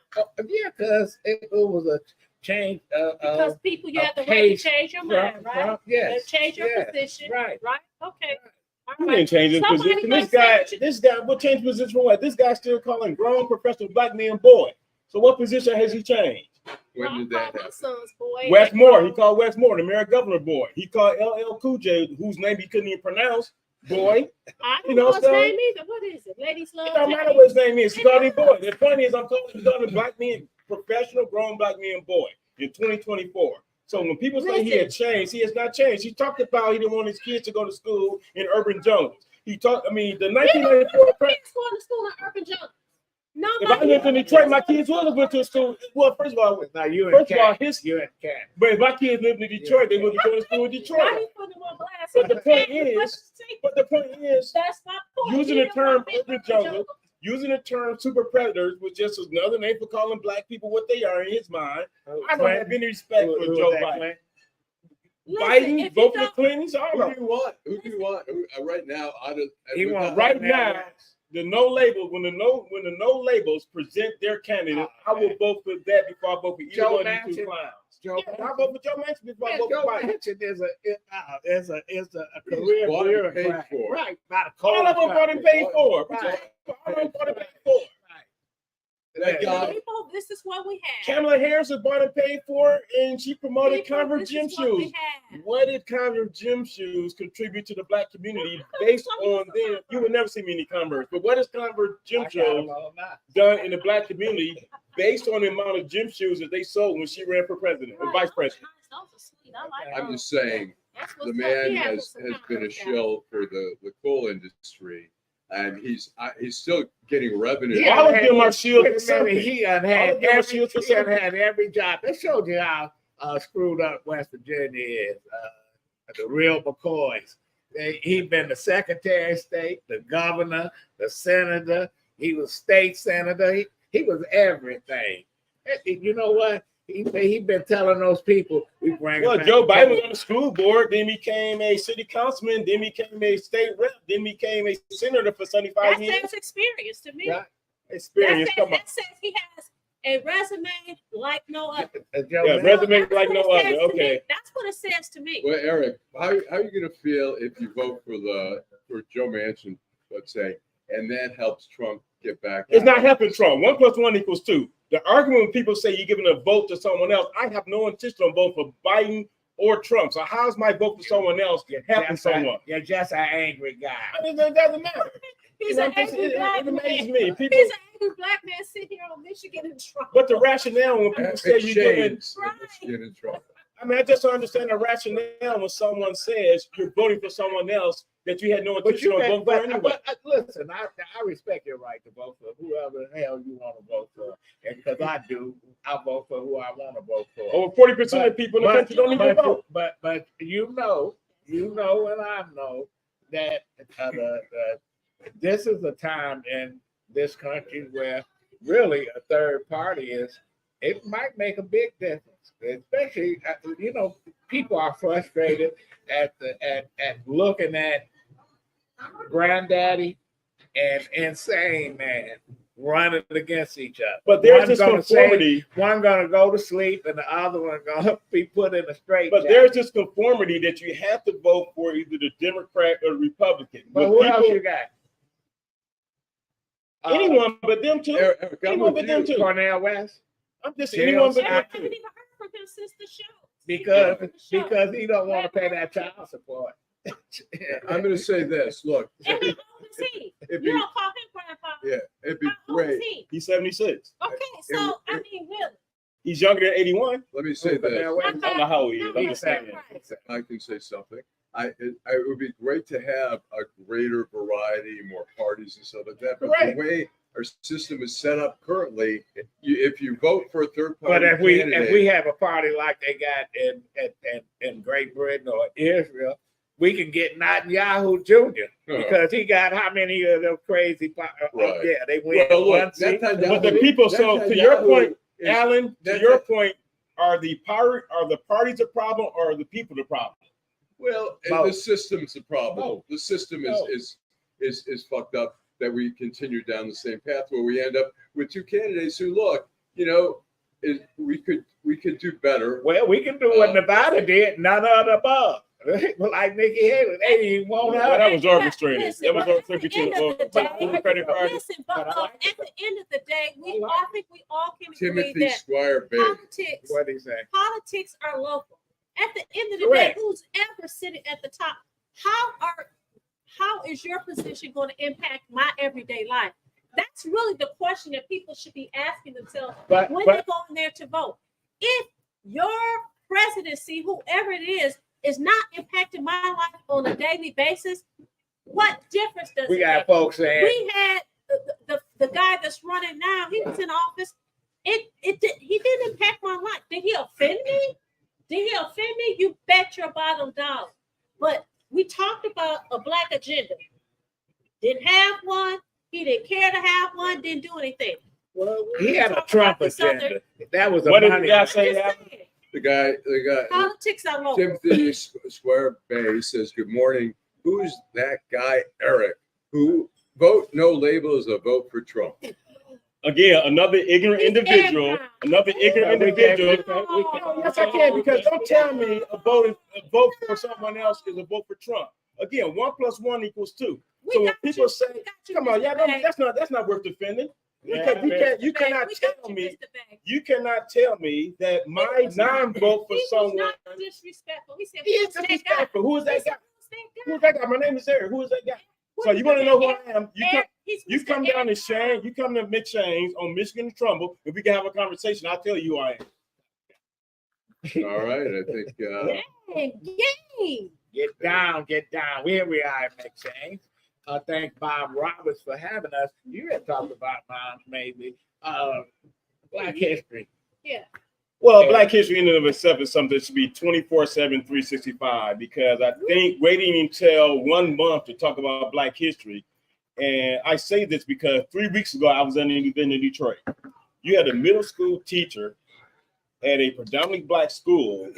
yeah, because it was a change. Because people, you have the right to case change your mind, right? Yes. And change your yes, position, right. right? Okay. All You right. didn't change his Somebody position. might say that you- This guy, what changed position for what? This guy's still calling grown professional black men boy. So what position has he changed? When Well, did I that call my happen? sons boy. Westmore. He called Westmore, the mayor governor boy. He called LL Cool J, whose name he couldn't even pronounce, boy. I don't You know know his what I'm name either. What is it? Ladies love. It don't matter James. what his name is. He called him boy. The point is, I'm calling black men, professional grown black men boy in 2024. So when people say he had changed, he has not changed. He talked about he didn't want his kids to go to school in urban jungles. He talked, I mean, the 1994 Kids going to school in urban jungle. No, if I lived in Detroit, my kids would have went to school. Well, first of all, Now you first of all, you and Cat. but if my kids lived in Detroit, they would be going to school in Now Detroit. he put them on blast. But the point is, That's my point. using He the don't term want me urban urban jungle, using the term super predators was just another name for calling black people what they are in his mind. I don't have any respect for Joe Biden. Listen, Biden, if vote you for the don't, Clintons, all Who of do them. you want? Who do you want? Right now, He want Right now, the no label, when the no labels present their candidate, I will vote for that before I vote for either Joe one of these two Manchin. clowns. Joe Yeah, I vote for Joe Manchin before I vote Joe for Biden. Manchin is a career bought and paid bureaucrat. for. Right. By the All of them bought and paid for. Right. All of them bought and paid for. That guy. people, this is what we have. Kamala Harris was bought and paid for, and she promoted People, Converse this gym is what we shoes. have. What did Converse gym shoes contribute to the black community based on them? You would never see me in Converse, but what has Converse gym shoes done in the black community based on the amount of gym shoes that they sold when she ran for president or vice president? Those are sweet. I like I'm those. just saying, That's the what's man up. Yeah, has been a shill for the coal industry, and he's still getting revenue. Yeah, I would give my shield to something. He done had every job. That showed you how screwed up West Virginia is. The real McCoys. He been the Secretary of State, the governor, the senator. He was state senator. He was everything. You know what? He been telling those people we bring. Well, Joe Biden was on the school board, then became a city councilman, then became a state rep, then became a senator for 75 years. That's experience to me. Right. Experience. That says he has a resume like no other. Yeah, resume like no That's what it other. says to me. Okay. That's what it says to me. Well, Eric, how are you going to feel if you vote for Joe Manchin, let's say, and that helps Trump get back? It's not helping Trump. 1 + 1 = 2. The argument when people say you're giving a vote to someone else, I have no intention on voting for Biden or Trump. So how's my vote for someone else helping someone? You're just an angry guy. I mean, it doesn't matter. He's an angry black It amazes man. me. People, He's an angry black man sitting here on Michigan in trouble. but the rationale when people say you're giving, Get in trouble. I mean, I just don't understand the rationale when someone says you're voting for someone else that you had no But intention you on voting for anyway. listen, I respect your right to vote for whoever the hell you want to vote for, and because I do, I vote for who I want to vote for. Over 40% of people in the country don't even vote. But you know, and I know that this is a time in this country where really a third party it might make a big difference, especially people are frustrated at looking at granddaddy and insane man running against each other. But there's this conformity. One gonna go to sleep and the other one gonna be put in a straight. But there's this conformity that you have to vote for either the Democrat or the Republican. But who else you got? Anyone but them two. Eric, Anyone but them two. Cornel West. I'm just anyone but I them haven't two. even heard from him since the show. Because he don't want to pay that child support. I'm going to say this. Look, And how old is he? You be- don't call him grandpa. yeah, it'd be How old is great. he? He's 76. Okay, so I mean, really. He's younger than 81. Let me say this. I don't know how old he is. I'm just saying. I can say something. It would be great to have a greater variety, more parties and stuff like that. But Right. the way our system is set up currently, if you vote for a third party, But if we candidate, have a party like they got in Great Britain or Israel, we can get Netanyahu Jr. because he got how many of them crazy? Right. Yeah, they win Well, look, one seat. But the people, so to your point, Allan, to your point, are the parties a problem or are the people the problem? well, Both. the system's the problem. Both. The system Both. is fucked up. That we continue down the same path where we end up with two candidates who look, we could do better. Well, we can do what Nevada did, none of the above. Like Nikki Haley, they didn't want Well, her. that was orchestrated. Listen, That was but at orchestrated the end of the between day- credit card. Listen, but But I like at the end of the day, I think we all can agree Timothy that Squire Bay. politics What he say? politics are local. At the end of the Correct. day, who's ever sitting at the top? How is your position going to impact my everyday life? That's really the question that people should be asking themselves But- when but- they go in there to vote. If your presidency, whoever it is not impacting my life on a daily basis, what difference does We it got make? folks saying, We had the guy that's running now. He was in office. He didn't impact my life. Did he offend me? Did he offend me? You bet your bottom dollar. But we talked about a black agenda. Didn't have one. He didn't care to have one. Didn't do anything. well, he had a Talk Trump about this other- agenda. That was a What did money. the guy say? Just saying, The guy, politics are local. Timothy Square Bay says, "Good morning. Who's that guy, Eric? Who vote no label is a vote for Trump." Again, another ignorant He's individual. ignorant. Another ignorant We can't- individual. Oh, Yes, I can, because don't tell me a vote for someone else is a vote for Trump. Again, 1 + 1 = 2. We So when got people you. say, We got you, "Come on, Mr. y'all, Bag. that's not worth defending," Yeah, because you Mr. Bag, cannot we got tell you, me Mr. Bag. you cannot tell me that my He was not- non-vote for He was someone. not disrespectful. He said, He is "Who's that guy?" disrespectful. Who is He that said, guy? "Who's that guy?" Who is that guy? My name is Eric. Who is that guy? What So is you want to that know who Eric? I am? Eric, he's You Mr. come down to Eric Shane. Brown. You come to McShane's on Michigan and Trumbull. If we can have a conversation, I'll tell you who I am. All right, I think Yay! Get down, get down. Here we are, Exchange. Thank Bob Roberts for having us. You had talked about moms, maybe. Black history. Yeah. Well, Yeah. Black history in and of itself is something that should be 24/7, 365, because I think waiting until 1 month to talk about Black history, and I say this because 3 weeks ago I was in Detroit. You had a middle school teacher at a predominantly Black school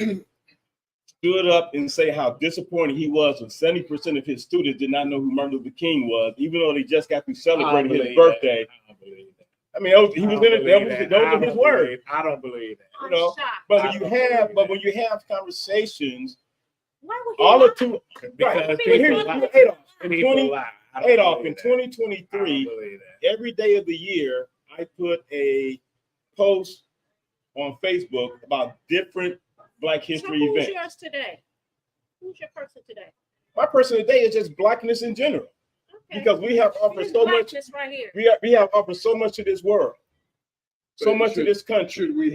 stood up and say how disappointed he was when 70% of his students did not know who Martin Luther King was, even though they just got through celebrating his birthday. I don't believe that. I mean, he was in it. Those are his words. I don't believe that. I'm You know, shocked. But when you have conversations, Why would he all lie? the two, Because right. But But people here's lie. Adolph. People lie. I don't Adolph, believe in that. 2023, I don't believe that. every day of the year, I put a post on Facebook about different Black So history who's events. yours today? Who's your person today? My person today is just Blackness in general, Okay. because we have offered Here's so much. blackness right here. We have offered so much to this world, so But much to this country. should we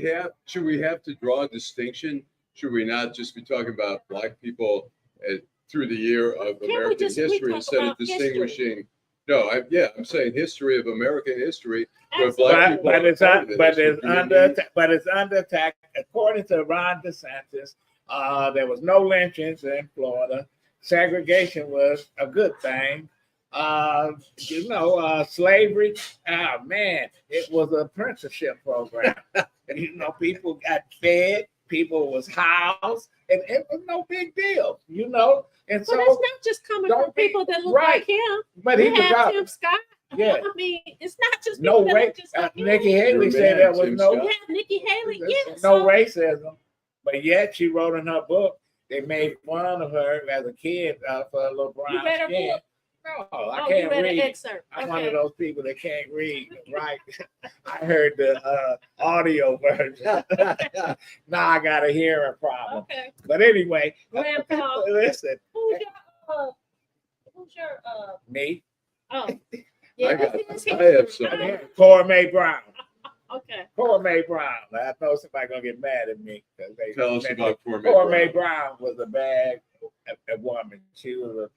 have to draw a distinction? Should we not just be talking about Black people through the year of we American just- we history talk instead of about history? distinguishing? No, I'm saying history of American history. Where Absolutely. Black But, people but are it's part un, of the but history it's under community. but it's under attack. According to Ron DeSantis, there was no lynchings in Florida. Segregation was a good thing. Slavery. Oh man, it was an apprenticeship program. People got fed, people was housed, and it was no big deal. And But it's so, not just coming from don't be- people that look right. like him. but he We was have out. Tim Scott. Yeah. I mean, it's not just No people that look race. just like him. Nikki Haley Your said man, there was Tim no We have Nikki Haley. Yeah. no so- racism, but yet she wrote in her book they made fun of her as a kid for a little brown read her skin. book? No, Oh, I you can't read an read. excerpt. I'm one of Okay. those people that can't read. Right? I heard the audio version. Now I got a hearing problem. Okay. But anyway, Grandpa. listen, Who's your me, oh I yeah, got- this is I have his- some. Corey Brown. Okay. Corey Brown. I know somebody gonna get mad at me because they Tell us about Corey Brown was a bad a woman. She was a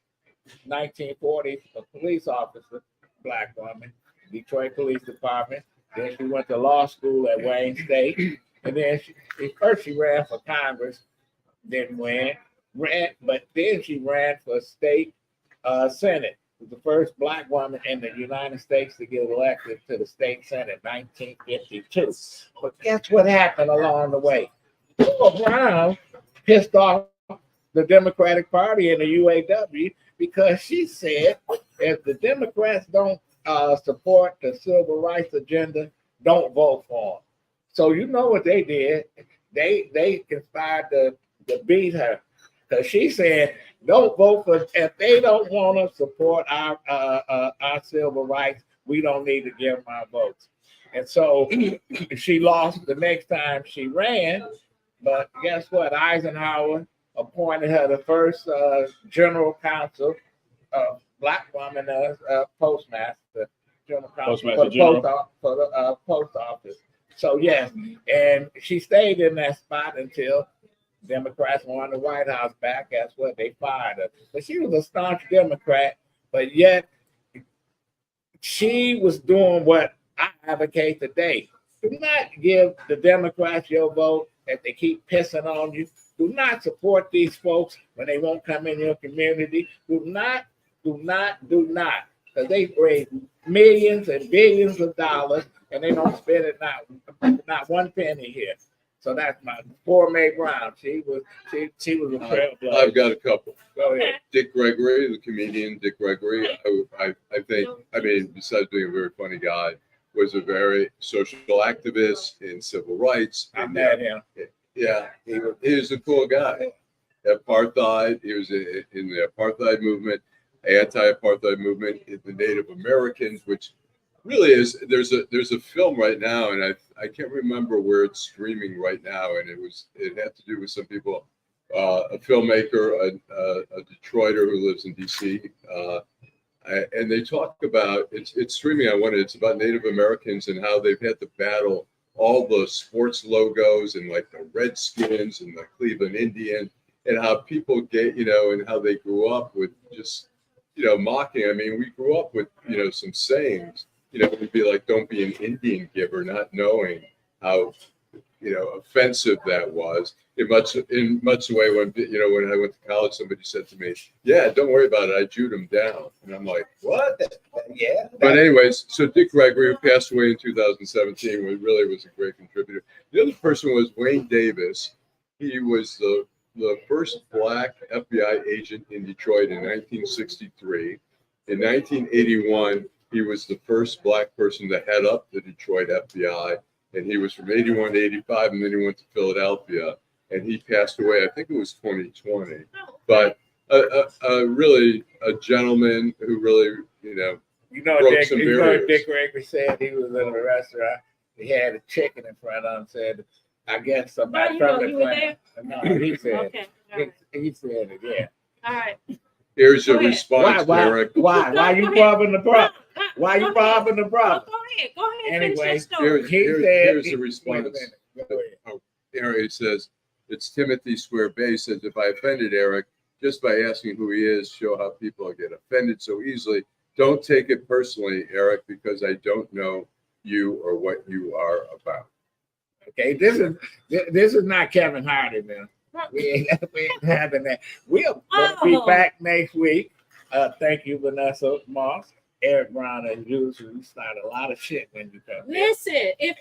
1940s police officer, black woman, Detroit Police Department. Then she went to law school at Wayne State, and then she ran for Congress, didn't win. But then she ran for state Senate. Was the first black woman in the United States to get elected to the state Senate, 1952. But guess what happened along the way? Paul Brown pissed off the Democratic Party and the UAW because she said if the Democrats don't support the civil rights agenda, don't vote for them. So you know what they did? They conspired to beat her because she said, "Don't vote for if they don't want to support our civil rights. We don't need to give them our votes." And so she lost the next time she ran. But guess what? Eisenhower appointed her the first general counsel, black woman as postmaster, general counsel Postmaster General. for the post office. So yes, and she stayed in that spot until Democrats won the White House back. Guess what? They fired her. But she was a staunch Democrat, but yet she was doing what I advocate today. Do not give the Democrats your vote if they keep pissing on you. Do not support these folks when they won't come in your community. Do not. Because they raise millions and billions of dollars and they don't spend it not one penny here. So that's my poor Mae Brown. She was a trailblazer. I've got a couple. Go ahead. Dick Gregory, the comedian Dick Gregory, I think, I mean, besides being a very funny guy, was a very social activist in civil rights. I met him. Yeah, he was a cool guy. Apartheid, he was in the apartheid movement, anti-apartheid movement in the Native Americans, which really is, there's a film right now, and I can't remember where it's streaming right now, and it had to do with some people, a filmmaker, a Detroiter who lives in DC, and they talk about, it's streaming on one, it's about Native Americans and how they've had to battle all the sports logos and like the Redskins and the Cleveland Indians, and how people get, and how they grew up with just, mocking. I mean, we grew up with, some sayings, we'd be like, don't be an Indian giver, not knowing how, offensive that was. In much the way when, when I went to college, somebody said to me, yeah, don't worry about it. I Jewed him down. And I'm like, what? Yeah. But anyways, so Dick Gregory, who passed away in 2017, was a great contributor. The other person was Wayne Davis. He was the first black FBI agent in Detroit in 1963. In 1981, he was the first black person to head up the Detroit FBI. And he was from 81 to 85, and then he went to Philadelphia. And he passed away, I think it was 2020. But really a gentleman who really, Dick Gregory said he was in a restaurant. He had a chicken in front of him. Said, "I guess somebody from the plant." No, he said. Okay. All right. He said it. Yeah. All right. Here's your Go ahead. response, Derek. Why you robbing the brother? Why you robbing the brother? Go ahead. Anyway, Finish your story. Here's the response. Wait a minute. Go ahead. Eric says, it's Timothy Square Bay says, if I offended Eric, just by asking who he is, show how people get offended so easily. Don't take it personally, Eric, because I don't know you or what you are about. Okay, this is not Kevin Hardy, man. We ain't having that. We'll be back next week. Thank you, Vanessa Moss. Eric Brown, as usual, we start a lot of shit when you come. Listen, if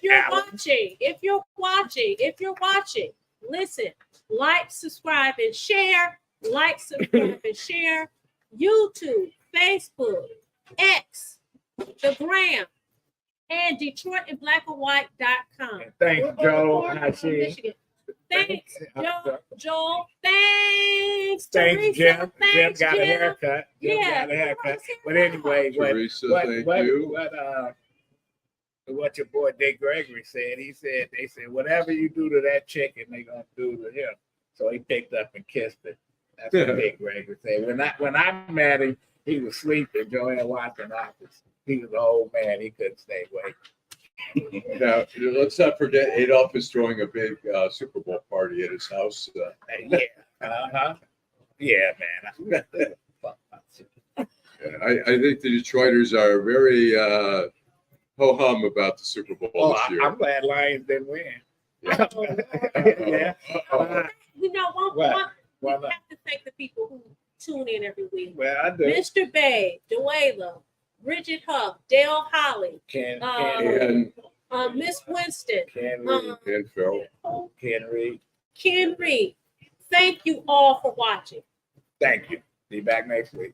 you're watching, listen, like, subscribe, and share. Like, subscribe, and share. YouTube, Facebook, X, the Gram, and DetroitInBlackAndWhite.com. Thanks, Joel Haashiim. Thanks, Joel. Thanks, Teresa. Jim. Thanks, Jim got a Jim. haircut. Yeah. But anyway, Teresa, thank you. What your boy Dick Gregory said, they said, whatever you do to that chicken, they gonna do to him. So he picked up and kissed it. That's what Dick Gregory said. When I met him, he was sleeping. Joel watching Office. He was an old man. He couldn't stay awake. Now, let's not forget Adolph is throwing a big Super Bowl party at his house. Yeah. Yeah, man. I think the Detroiters are very ho-hum about the Super Bowl this year. I'm glad Lions didn't win. Yeah. Yeah. We have to thank the people who tune in every week. Well, I do. Mr. Bay, Duela, Bridget Huff, Dale Holly, Miss Winston, Ken And Phil. Ken Reed. Thank you all for watching. Thank you. Be back next week.